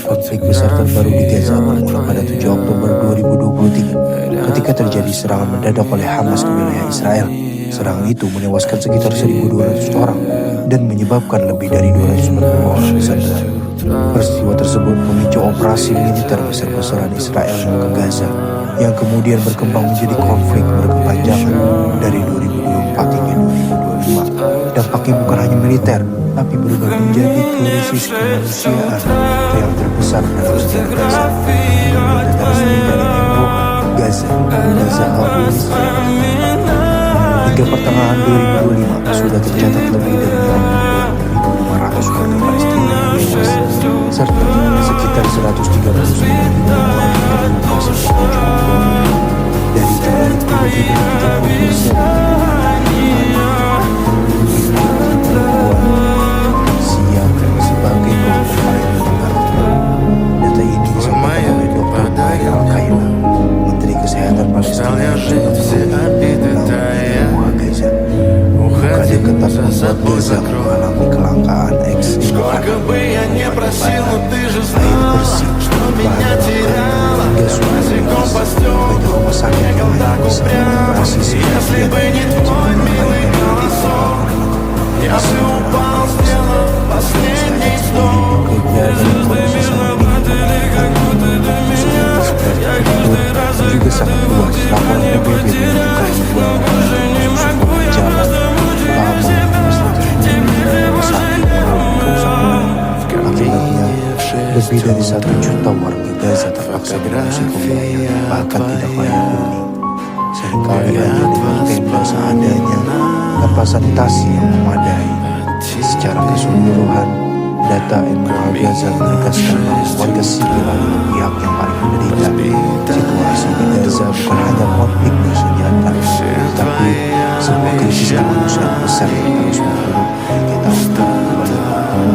Konflik besar terbaru di Gaza bermula pada 7 Oktober 2023 ketika terjadi serangan mendadak oleh Hamas ke wilayah Israel. Serangan itu menewaskan sekitar 1.200 orang dan menyebabkan lebih dari 240 orang disandera. Peristiwa tersebut memicu operasi militer besar-besaran Israel ke Gaza yang kemudian berkembang menjadi konflik berkepanjangan dari 2024 hingga 2025. Dampaknya bukan hanya militer, tapi berubah menjadi krisis kemanusiaan yang terbesar dalam sejarah Gaza. Menurut data resmi dari Menlo Gaza Al hingga pertengahan 2025 sudah tercatat lebih dari 52.500 warga Palestina yang tewas, serta sekitar 139.000 orang yang terluka sejak 7 Oktober. Dari jumlah itu lebih dari 30% siap sebagai kelompok paling rentan. Data ini disampaikan oleh Dr. Maher Al-Kaila, Menteri Kesehatan Palestina yang juga Gaza. Bukan yang ketat membuat Gaza mengalami kelangkaan ekstrim makanan, air bersih, bahan bakar, hingga sumber gas. Banyak rumah sakit yang hanya bisa mengoperasi sebagian juga sangat luas. Laporan PBB menunjukkan ribuan jalan, taman, infrastruktur, rumah sakit mengalami kerusakan. Akibatnya, lebih dari 1 juta warga Gaza terpaksa mengungsi ke wilayah bahkan tidak layak huni. Seringkali hanya dengan tenda seadanya tanpa sanitasi yang memadai. Secara keseluruhan, data MUA Gaza menegaskan bahwa warga sipil adalah pihak yang paling menderita. Situasi di Gaza bukan hanya konflik bersenjata, tapi sebuah krisis kemanusiaan besar yang terus memburuk dari tahun ke tahun.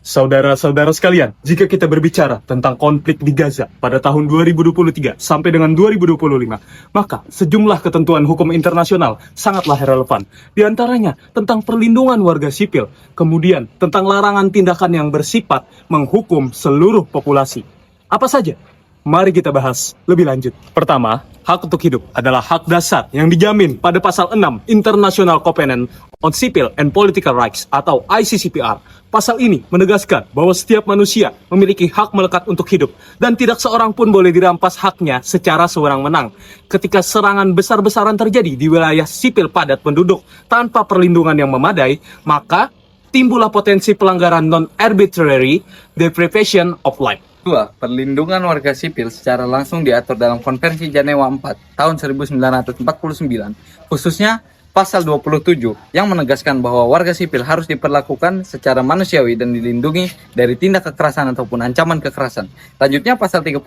Saudara-saudara sekalian, jika kita berbicara tentang konflik di Gaza pada tahun 2023 sampai dengan 2025, maka sejumlah ketentuan hukum internasional sangatlah relevan. Di antaranya tentang perlindungan warga sipil, kemudian tentang larangan tindakan yang bersifat menghukum seluruh populasi. Apa saja? Mari kita bahas lebih lanjut. Pertama, hak untuk hidup adalah hak dasar yang dijamin pada pasal 6 International Covenant on Civil and Political Rights atau ICCPR. Pasal ini menegaskan bahwa setiap manusia memiliki hak melekat untuk hidup dan tidak seorang pun boleh dirampas haknya secara sewenang-wenang. Ketika serangan besar-besaran terjadi di wilayah sipil padat penduduk tanpa perlindungan yang memadai, maka timbullah potensi pelanggaran non-arbitrary deprivation of life. 2. Perlindungan warga sipil secara langsung diatur dalam Konvensi Jenewa 4 tahun 1949, khususnya pasal 27 yang menegaskan bahwa warga sipil harus diperlakukan secara manusiawi dan dilindungi dari tindak kekerasan ataupun ancaman kekerasan. Lanjutnya pasal 32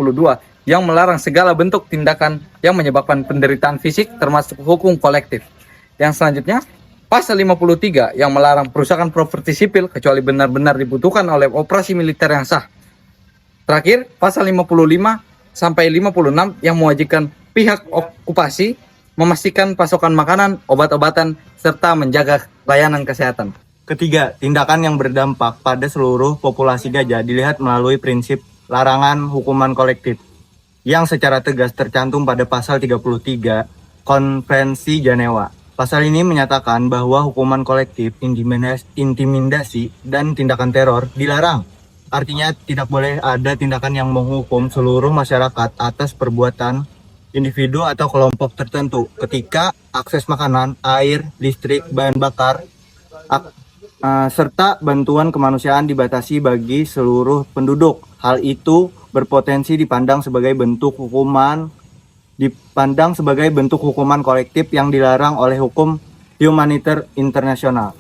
yang melarang segala bentuk tindakan yang menyebabkan penderitaan fisik termasuk hukum kolektif. Yang selanjutnya pasal 53 yang melarang perusakan properti sipil kecuali benar-benar dibutuhkan oleh operasi militer yang sah. Terakhir, pasal 55 sampai 56 yang mewajibkan pihak okupasi memastikan pasokan makanan, obat-obatan, serta menjaga layanan kesehatan. Ketiga, tindakan yang berdampak pada seluruh populasi Gaza dilihat melalui prinsip larangan hukuman kolektif yang secara tegas tercantum pada pasal 33 Konvensi Jenewa. Pasal ini menyatakan bahwa hukuman kolektif, intimidasi, dan tindakan teror dilarang. Artinya tidak boleh ada tindakan yang menghukum seluruh masyarakat atas perbuatan individu atau kelompok tertentu ketika akses makanan, air, listrik, bahan bakar, serta bantuan kemanusiaan dibatasi bagi seluruh penduduk. Hal itu berpotensi dipandang sebagai bentuk hukuman kolektif yang dilarang oleh hukum humaniter internasional.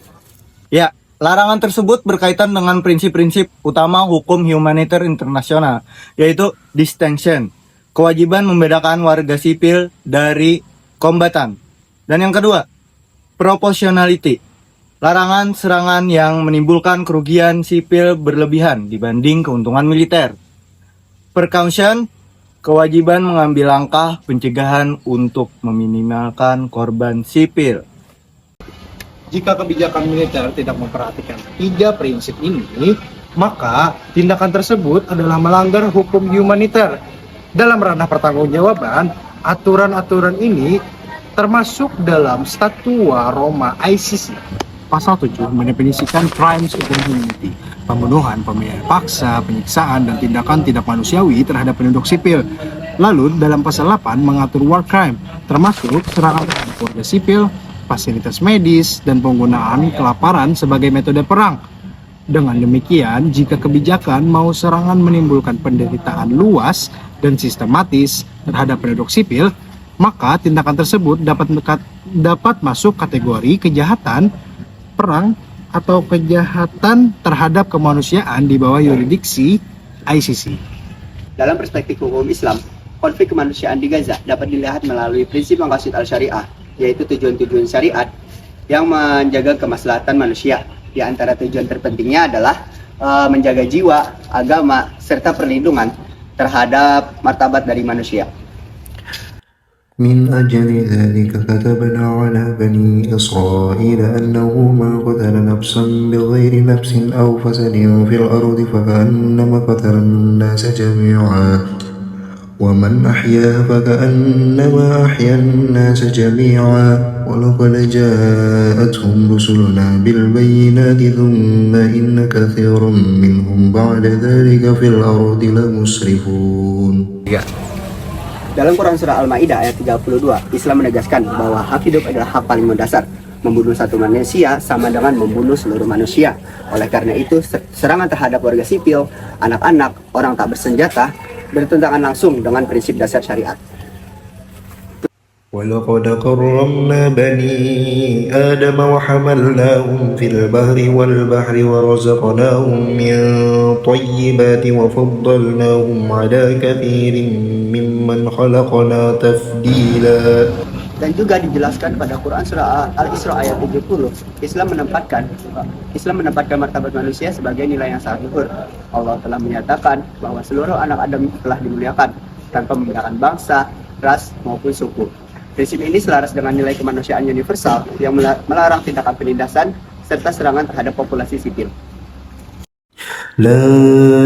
Ya, larangan tersebut berkaitan dengan prinsip-prinsip utama hukum humaniter internasional, yaitu distinction, kewajiban membedakan warga sipil dari kombatan. Dan yang kedua, proportionality, larangan serangan yang menimbulkan kerugian sipil berlebihan dibanding keuntungan militer. Precaution, kewajiban mengambil langkah pencegahan untuk meminimalkan korban sipil. Jika kebijakan militer tidak memperhatikan tiga prinsip ini, maka tindakan tersebut adalah melanggar hukum humaniter. Dalam ranah pertanggungjawaban, aturan-aturan ini termasuk dalam Statua Roma ICC. Pasal 7 mendefinisikan crimes against humanity, pembunuhan, pemilihan paksa, penyiksaan, dan tindakan tidak manusiawi terhadap penduduk sipil. Lalu dalam pasal 8 mengatur war crime, termasuk serangan terhadap warga sipil, fasilitas medis, dan penggunaan kelaparan sebagai metode perang. Dengan demikian, jika kebijakan mau serangan menimbulkan penderitaan luas dan sistematis terhadap penduduk sipil, maka tindakan tersebut dapat masuk kategori kejahatan perang atau kejahatan terhadap kemanusiaan di bawah yurisdiksi ICC. Dalam perspektif hukum Islam, konflik kemanusiaan di Gaza dapat dilihat melalui prinsip maqasid al-syariah, yaitu tujuan-tujuan syariat yang menjaga kemaslahatan manusia. Di antara tujuan terpentingnya adalah menjaga jiwa, agama, serta perlindungan terhadap martabat dari manusia. من أجل ذلك كتبنا على بني إسرائيل أنه من قتل نفسا بغير نفس أو فساد في الأرض فكأنما قتل الناس جميعا ومن أحياها فكأنما أحيا الناس جميعا ولقد جاءتهم رسلنا بالبينات ثم إن كثيرا منهم بعد ذلك في الأرض لمسرفون. Dalam Quran Surah Al-Ma'idah ayat 32, Islam menegaskan bahwa hak hidup adalah hak paling mendasar. Membunuh satu manusia sama dengan membunuh seluruh manusia. Oleh karena itu, serangan terhadap warga sipil, anak-anak, orang tak bersenjata, bertentangan langsung dengan prinsip dasar syariat. ولقد كرمنا بني آدم وحملناهم في البحر والبحر ورزقناهم من طيبات وفضلناهم على كثير ممن خلقنا تفضيلا. Dan juga dijelaskan pada Quran Surah Al-Isra ayat 70, Islam menempatkan martabat manusia sebagai nilai yang sangat luhur. Allah telah menyatakan bahwa seluruh anak Adam telah dimuliakan tanpa membedakan bangsa, ras maupun suku. Prinsip ini selaras dengan nilai kemanusiaan universal yang melarang tindakan penindasan serta serangan terhadap populasi sipil. لا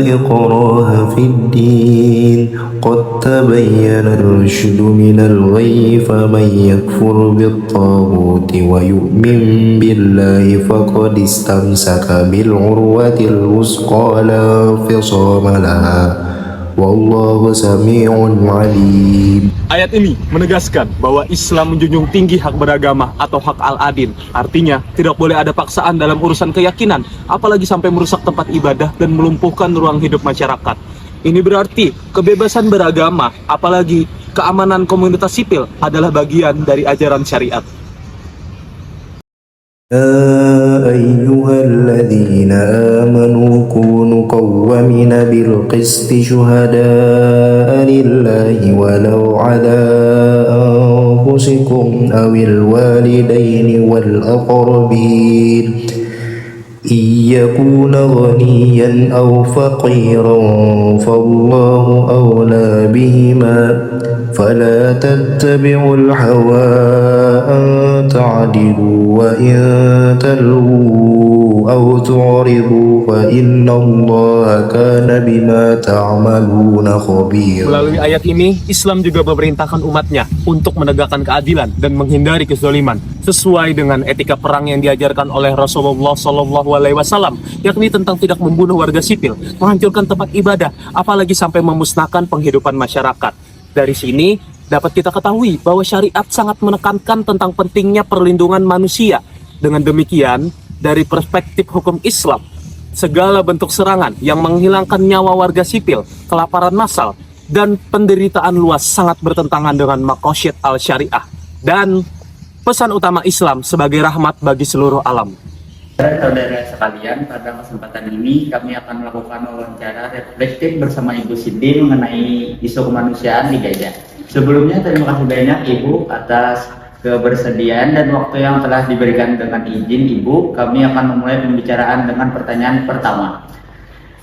إكراه في الدين قد تبين الرشد من الغي فمن يكفر بالطاغوت ويؤمن بالله فقد استمسك بالعروة الوثقى لا انفصام لها Wallahu sami'un alim. Ayat ini menegaskan bahwa Islam menjunjung tinggi hak beragama atau hak al-adin. Artinya, tidak boleh ada paksaan dalam urusan keyakinan, apalagi sampai merusak tempat ibadah dan melumpuhkan ruang hidup masyarakat. Ini berarti kebebasan beragama, apalagi keamanan komunitas sipil adalah bagian dari ajaran syariat. يا أيها الذين آمنوا كونوا قوامين بالقسط شهداء لله ولو على أنفسكم أو الوالدين والأقربين إن يكون غنيا أو فقيرا فالله أولى بهما فلا تتبعوا الهوى أن تعدلوا وإن تلووا أو تعرضوا فإن الله كان بما تعملون خبيرا. Melalui ayat ini, Islam juga memerintahkan umatnya untuk menegakkan keadilan dan menghindari kezaliman sesuai dengan etika perang yang diajarkan oleh Rasulullah SAW, yakni tentang tidak membunuh warga sipil, menghancurkan tempat ibadah, apalagi sampai memusnahkan penghidupan masyarakat. Dari sini dapat kita ketahui bahwa syariat sangat menekankan tentang pentingnya perlindungan manusia. Dengan demikian, dari perspektif hukum Islam, segala bentuk serangan yang menghilangkan nyawa warga sipil, kelaparan massal, dan penderitaan luas sangat bertentangan dengan maqasid al-syariah dan pesan utama Islam sebagai rahmat bagi seluruh alam. Saudara sekalian, pada kesempatan ini kami akan melakukan wawancara reflektif bersama Ibu Siti mengenai isu kemanusiaan di Gaza. Sebelumnya terima kasih banyak Ibu atas kebersediaan dan waktu yang telah diberikan. Dengan izin Ibu, kami akan memulai pembicaraan dengan pertanyaan pertama.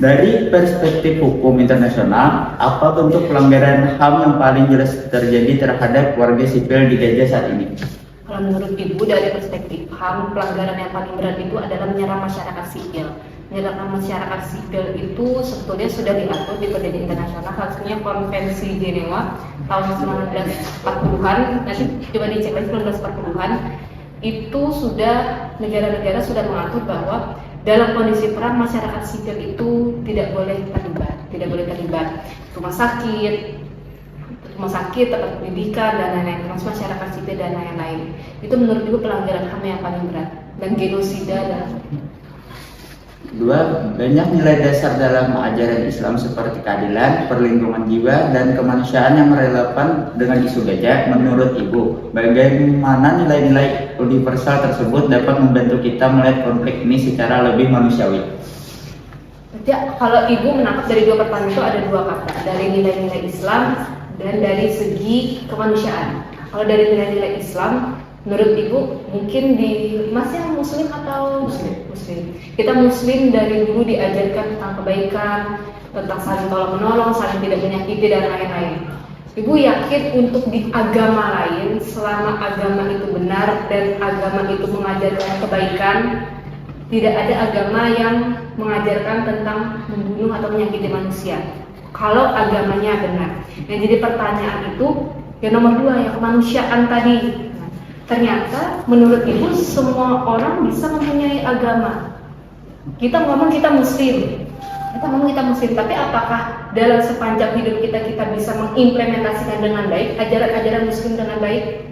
Dari perspektif hukum internasional, apa bentuk pelanggaran HAM yang paling jelas terjadi terhadap warga sipil di Gaza saat ini? Kalau menurut Ibu dari perspektif HAM, pelanggaran yang paling berat itu adalah menyerang masyarakat sipil. Menyerang masyarakat sipil itu sebetulnya sudah diatur di perjanjian internasional, khususnya Konvensi Jenewa tahun 1940-an. Nanti coba dicek lagi 1940-an. Itu sudah negara-negara sudah mengatur bahwa dalam kondisi perang masyarakat sipil itu tidak boleh terlibat. Rumah sakit, tempat pendidikan dan lain-lain, termasuk masyarakat sipil dan lain-lain. Itu menurut Ibu pelanggaran HAM yang paling berat dan genosida dan Dua, banyak nilai dasar dalam ajaran Islam seperti keadilan, perlindungan jiwa, dan kemanusiaan yang relevan dengan isu gajah. Menurut Ibu, bagaimana nilai-nilai universal tersebut dapat membantu kita melihat konflik ini secara lebih manusiawi? ya, kalau Ibu menangkap dari dua pertanyaan itu ada dua kata, dari nilai-nilai Islam dan dari segi kemanusiaan. Kalau dari nilai-nilai Islam, menurut Ibu mungkin di masih Muslim atau Muslim? Kita Muslim dari dulu diajarkan tentang kebaikan, tentang saling tolong menolong, saling tidak menyakiti dan lain-lain. Ibu yakin untuk di agama lain, selama agama itu benar dan agama itu mengajarkan kebaikan, tidak ada agama yang mengajarkan tentang membunuh atau menyakiti manusia. Kalau agamanya benar. Yang jadi pertanyaan itu yang nomor dua, yang kemanusiaan tadi. Ternyata menurut Ibu semua orang bisa mempunyai agama. Kita ngomong kita muslim, tapi apakah dalam sepanjang hidup kita bisa mengimplementasikan dengan baik ajaran-ajaran muslim dengan baik?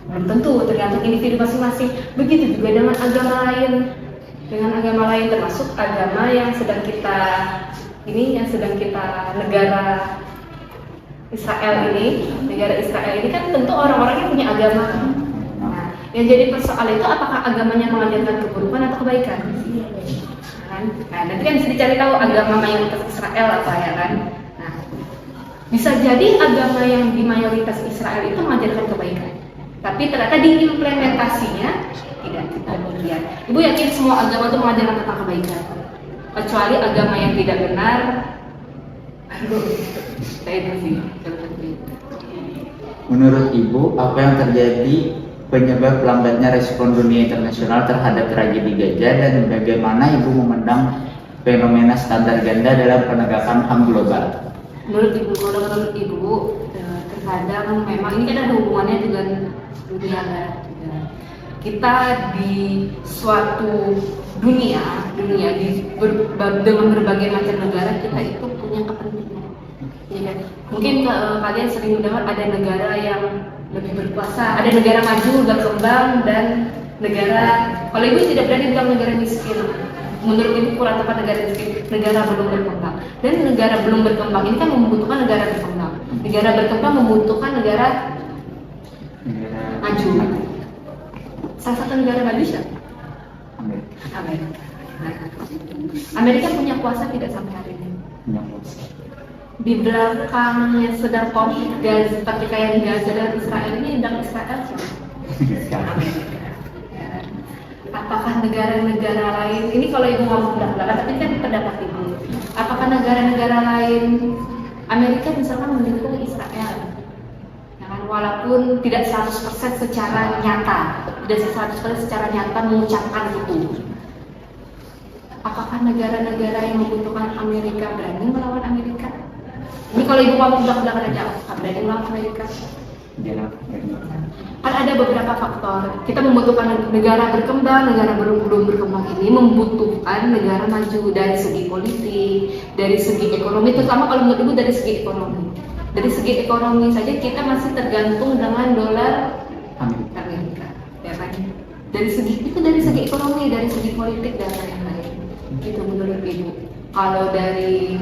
Belum tentu, tergantung individu masing-masing. Begitu juga dengan agama lain, termasuk agama yang sedang kita negara Israel ini kan tentu orang-orangnya punya agama. Yang jadi persoalan itu apakah agamanya mengajarkan keburukan atau kebaikan? Nah, nanti kan bisa dicari tahu agama mayoritas Israel apa ya kan? Nah, bisa jadi agama yang di mayoritas Israel itu mengajarkan kebaikan, tapi ternyata diimplementasinya tidak demikian. Ibu yakin semua agama itu mengajarkan tentang kebaikan, kecuali agama yang tidak benar. Menurut Ibu, apa yang terjadi penyebab lambatnya respon dunia internasional terhadap tragedi gajah, dan bagaimana Ibu memandang fenomena standar ganda dalam penegakan HAM global? Menurut Ibu, terkadang memang ini kan ada hubungannya dengan dunia. Kita di suatu dunia dengan berbagai macam negara, kita itu punya kepentingan. Ya kan? Mungkin kalian sering mendengar ada negara yang lebih berkuasa, ada negara maju, berkembang, dan negara, kalau Ibu tidak berani bilang negara miskin. Menurut Ibu kurang tepat negara miskin, negara belum berkembang. Dan negara belum berkembang ini kan membutuhkan negara berkembang. Negara berkembang membutuhkan negara maju. Salah satu negara maju siapa? Amerika. Amerika punya kuasa tidak sampai hari ini. Di belakangnya sedang konflik Gaza, pertikaian Gaza dan Israel ini, dan Israel siapa? Amerika. Apakah negara-negara lain, ini kalau Ibu ngomong belak-belakan, tapi kan pendapat Ibu, apakah negara-negara lain, Amerika misalkan mendukung Israel? Walaupun tidak 100% secara nyata, tidak 100% secara nyata mengucapkan itu. Apakah negara-negara yang membutuhkan Amerika berani melawan Amerika? Ini kalau Ibu ngomong belak-belakan aja, berani melawan Amerika? Kan ada beberapa faktor. Kita membutuhkan negara berkembang, negara belum berkembang ini membutuhkan negara maju dari segi politik, dari segi ekonomi, terutama kalau menurut Ibu dari segi ekonomi. Dari segi ekonomi saja kita masih tergantung dengan dolar Amerika. Ya kan? Dari segi ekonomi, dari segi politik dan lain-lain. Itu menurut Ibu. Kalau dari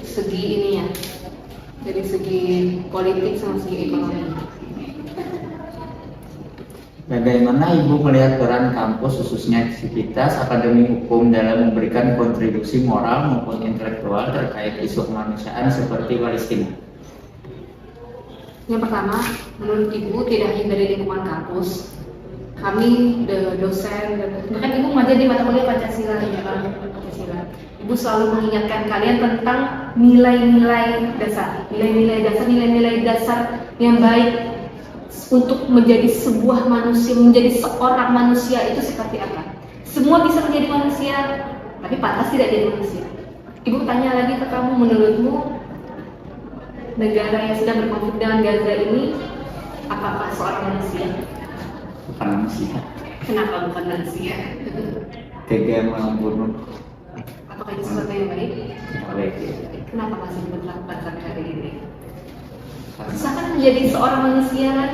segi ininya, dari segi politik sama segi ekonomi. Bagaimana Ibu melihat peran kampus, khususnya Sivitas Akademi Hukum, dalam memberikan kontribusi moral maupun intelektual terkait isu kemanusiaan seperti Palestina? Yang pertama, menurut Ibu tidak hanya dari lingkungan kampus, kami dosen, bahkan Ibu mengajar di mata kuliah Pancasila, ya kan? Pancasila. Ibu selalu mengingatkan kalian tentang nilai-nilai dasar yang baik untuk menjadi sebuah manusia, menjadi seorang manusia itu seperti apa? Semua bisa menjadi manusia, tapi pantas tidak jadi manusia. Ibu tanya lagi ke kamu, menurutmu negara yang sedang berkonflik dengan Gaza ini apakah seorang manusia? Bukan manusia. Kenapa bukan manusia? Tega membunuh. Apakah itu sesuatu yang baik? Baik. Kenapa masih diberlakukan sampai hari ini? Misalkan menjadi seorang manusia kan,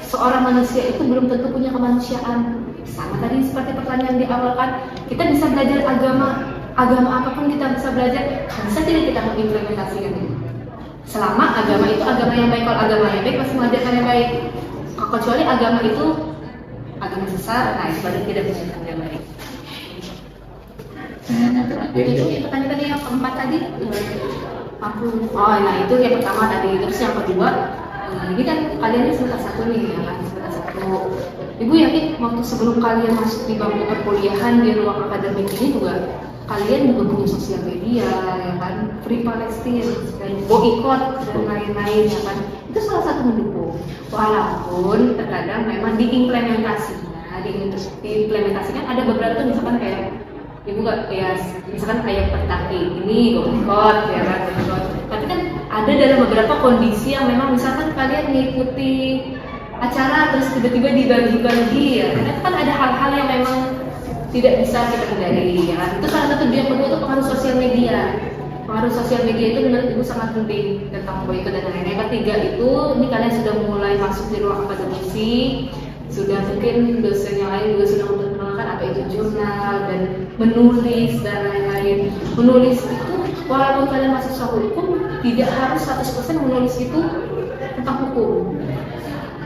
seorang manusia itu belum tentu punya kemanusiaan. Sama tadi seperti pertanyaan di awal kan, kita bisa belajar agama apapun kita bisa belajar, bisa tidak kita mengimplementasikan itu. Selama agama itu agama yang baik, kalau agama yang baik pasti mengajarkan yang baik. Kecuali agama itu agama sesat, nah itu berarti tidak mengajarkan yang baik. Yang terakhir. Itu pertanyaan tadi yang keempat tadi. Oh, nah itu yang pertama tadi. Terus yang kedua, ini kan kalian ini semester 1 nih, ya kan? Semester 1. Ibu yakin waktu sebelum kalian masuk di bangku perkuliahan di ruang akademik ini juga kalian juga punya sosial media, ya kan? Free Palestine, boikot dan lain-lain, ya kan? Itu salah satu mendukung. Walaupun terkadang memang diimplementasikan ada beberapa tuh misalkan kayak ibu nggak ya misalkan kayak petaki ini boikot, ya kan? Boikot. Tapi kan ada dalam beberapa kondisi yang memang misalkan kalian mengikuti acara terus tiba-tiba dibagi-bagi, ya karena kan ada hal-hal yang memang tidak bisa kita hindari, ya kan? Itu salah satu yang kedua itu pengaruh sosial media. Pengaruh sosial media itu menurut ibu sangat penting tentang boikot dan lain-lain. Yang ketiga itu ini kalian sudah mulai masuk di ruang akademisi, sudah mungkin dosen yang lain juga sudah memperkenalkan apa itu jurnal dan menulis dan lain-lain. Menulis itu walaupun kalian mahasiswa hukum tidak harus 100% menulis itu tentang hukum.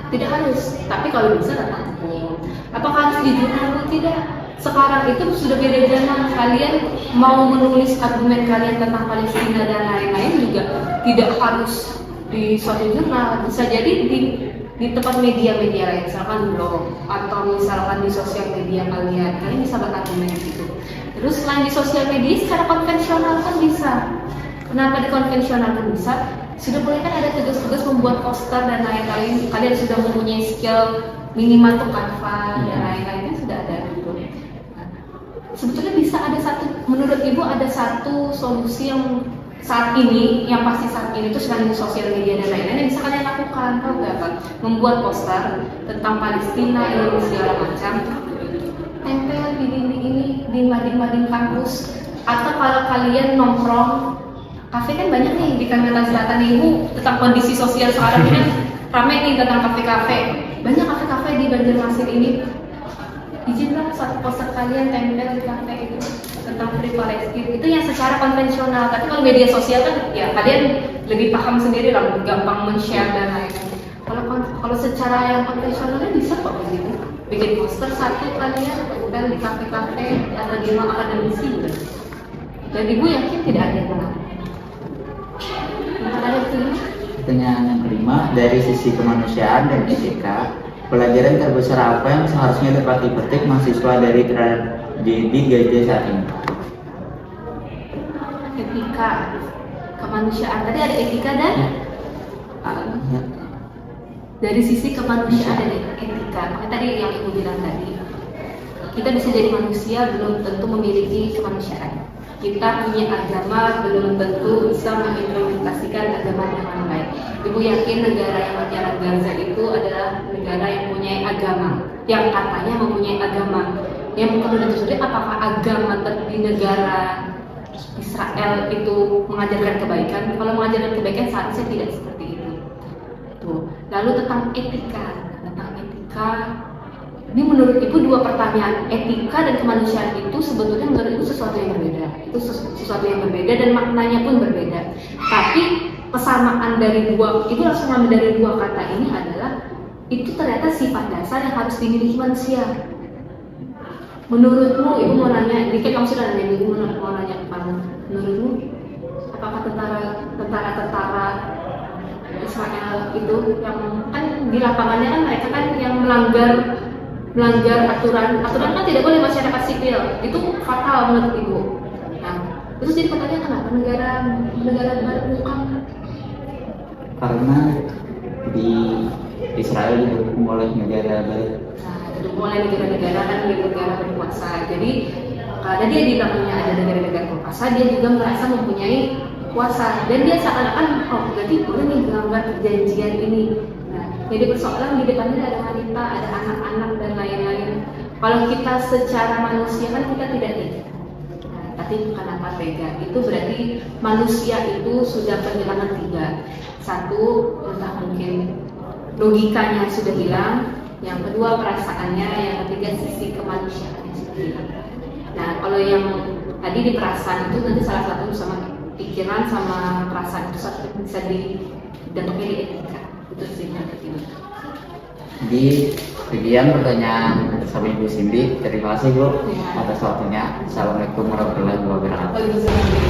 Tidak harus, tapi kalau bisa tentang hukum. Apakah harus di jurnal? Tidak. Sekarang itu sudah beda zaman. Kalian mau menulis argumen kalian tentang Palestina dan lain-lain juga tidak harus di suatu jurnal. Bisa jadi di tempat media-media lain, misalkan blog atau misalkan di sosial media kalian bisa berargumen gitu. Terus selain di sosial media, secara konvensional kan bisa. Kenapa di konvensional kan bisa? Sudah mulai kan ada tugas-tugas membuat poster dan lain-lain. Kalian sudah mempunyai skill minimal untuk Canva dan lain-lainnya sudah ada gitu. Sebetulnya bisa ada menurut ibu ada satu solusi yang saat ini, yang pasti saat ini itu selain sosial media dan lain-lain yang bisa kalian lakukan, tahu nggak apa? Membuat poster tentang Palestina ini segala macam, tempel di dinding ini, di mading-mading kampus, atau kalau kalian nongkrong, kafe kan banyak nih di Kalimantan Selatan nih, ibu tentang kondisi sosial sekarang ini kan ramai nih tentang kafe-kafe, banyak kafe-kafe di Banjarmasin ini. Izinlah satu poster kalian tempel di kafe itu tentang Free Palestine, itu yang secara konvensional. Tapi kalau media sosial kan ya kalian lebih paham sendiri lah, gampang men-share dan lain-lain. Kalau secara yang konvensionalnya bisa kok begitu, bikin poster satu kalian tempel di kafe-kafe atau di ruang akademisi gitu. Dan ibu yakin tidak ada yang menang. Ada yang Pertanyaan yang kelima, dari sisi kemanusiaan dan etika, pelajaran terbesar apa yang seharusnya dapat dipetik mahasiswa dari tragedi Gaza saat ini? Etika, kemanusiaan. Tadi ada etika dan dari sisi kemanusiaan dan etika. Makanya tadi yang ibu bilang tadi, kita bisa jadi manusia belum tentu memiliki kemanusiaan. Kita punya agama belum tentu bisa mengimplementasikan agama dengan baik. Ibu yakin negara yang menyerang Gaza itu adalah negara yang mempunyai agama, yang katanya mempunyai agama. Yang perlu ditelusuri apakah agama di negara Israel itu mengajarkan kebaikan? Kalau mengajarkan kebaikan seharusnya tidak seperti itu. Tuh. Lalu tentang etika, ini menurut ibu dua pertanyaan, etika dan kemanusiaan itu sebetulnya menurut ibu sesuatu yang berbeda. Itu sesuatu yang berbeda dan maknanya pun berbeda. Tapi kesamaan dari ibu langsung ambil dari dua kata ini adalah itu ternyata sifat dasar yang harus dimiliki manusia. Menurutmu, ibu mau nanya, ini kamu sudah nanya, ibu mau nanya kepada menurutmu, apakah tentara Israel itu yang kan di lapangannya kan mereka kan yang melanggar aturan kan tidak boleh masyarakat sipil, itu fatal menurut ibu. Nah, itu jadi pertanyaan kenapa negara barat bukan? Karena di Israel didukung oleh negara Didukung oleh negara-negara kan negara berkuasa. Jadi karena dia di belakangnya ada negara-negara berkuasa, dia juga merasa mempunyai kuasa dan dia seakan-akan berarti boleh nih melanggar perjanjian ini. Nah, jadi persoalan di depannya ada wanita, ada anak-anak dan lain-lain. Kalau kita secara manusia kan kita tidak tega. Nah, tapi kenapa tega? Itu berarti manusia itu sudah kehilangan 3. Satu, entah mungkin logikanya sudah hilang. Yang kedua, perasaannya. Yang ketiga, sisi kemanusiaannya sudah hilang. Nah, kalau yang tadi di perasaan itu nanti salah satu sama pikiran sama perasaan itu satu bisa dibentuknya di etika. Itu sih yang ketiga. Di sekian pertanyaan bersama Ibu Cindy. Terima kasih Bu atas waktunya. Assalamualaikum warahmatullahi wabarakatuh.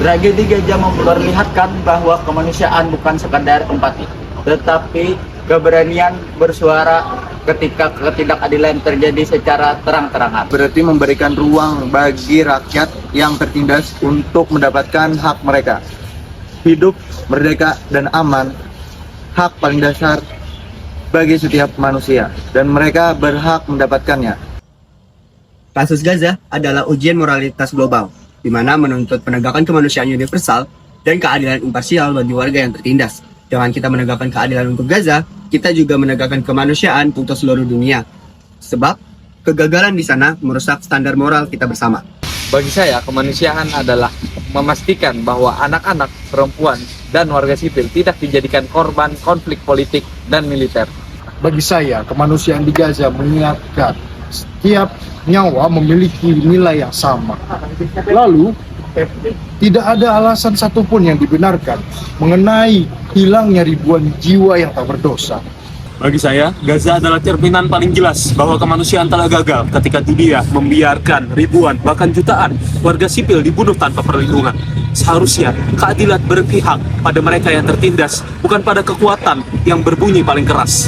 Tragedi gajah memperlihatkan bahwa kemanusiaan bukan sekadar empati, tetapi keberanian bersuara ketika ketidakadilan terjadi secara terang-terangan. Berarti memberikan ruang bagi rakyat yang tertindas untuk mendapatkan hak mereka. Hidup, merdeka, dan aman, hak paling dasar bagi setiap manusia, dan mereka berhak mendapatkannya. Kasus Gaza adalah ujian moralitas global, di mana menuntut penegakan kemanusiaan universal dan keadilan imparsial bagi warga yang tertindas. Dengan kita menegakkan keadilan untuk Gaza, kita juga menegakkan kemanusiaan untuk seluruh dunia. Sebab, kegagalan di sana merusak standar moral kita bersama. Bagi saya, kemanusiaan adalah memastikan bahwa anak-anak, perempuan, dan warga sipil tidak dijadikan korban konflik politik dan militer. Bagi saya, kemanusiaan di Gaza mengingatkan setiap nyawa memiliki nilai yang sama. Lalu, tidak ada alasan satupun yang dibenarkan mengenai hilangnya ribuan jiwa yang tak berdosa. Bagi saya, Gaza adalah cerminan paling jelas bahwa kemanusiaan telah gagal ketika dunia membiarkan ribuan, bahkan jutaan warga sipil dibunuh tanpa perlindungan. Seharusnya keadilan berpihak pada mereka yang tertindas, bukan pada kekuatan yang berbunyi paling keras.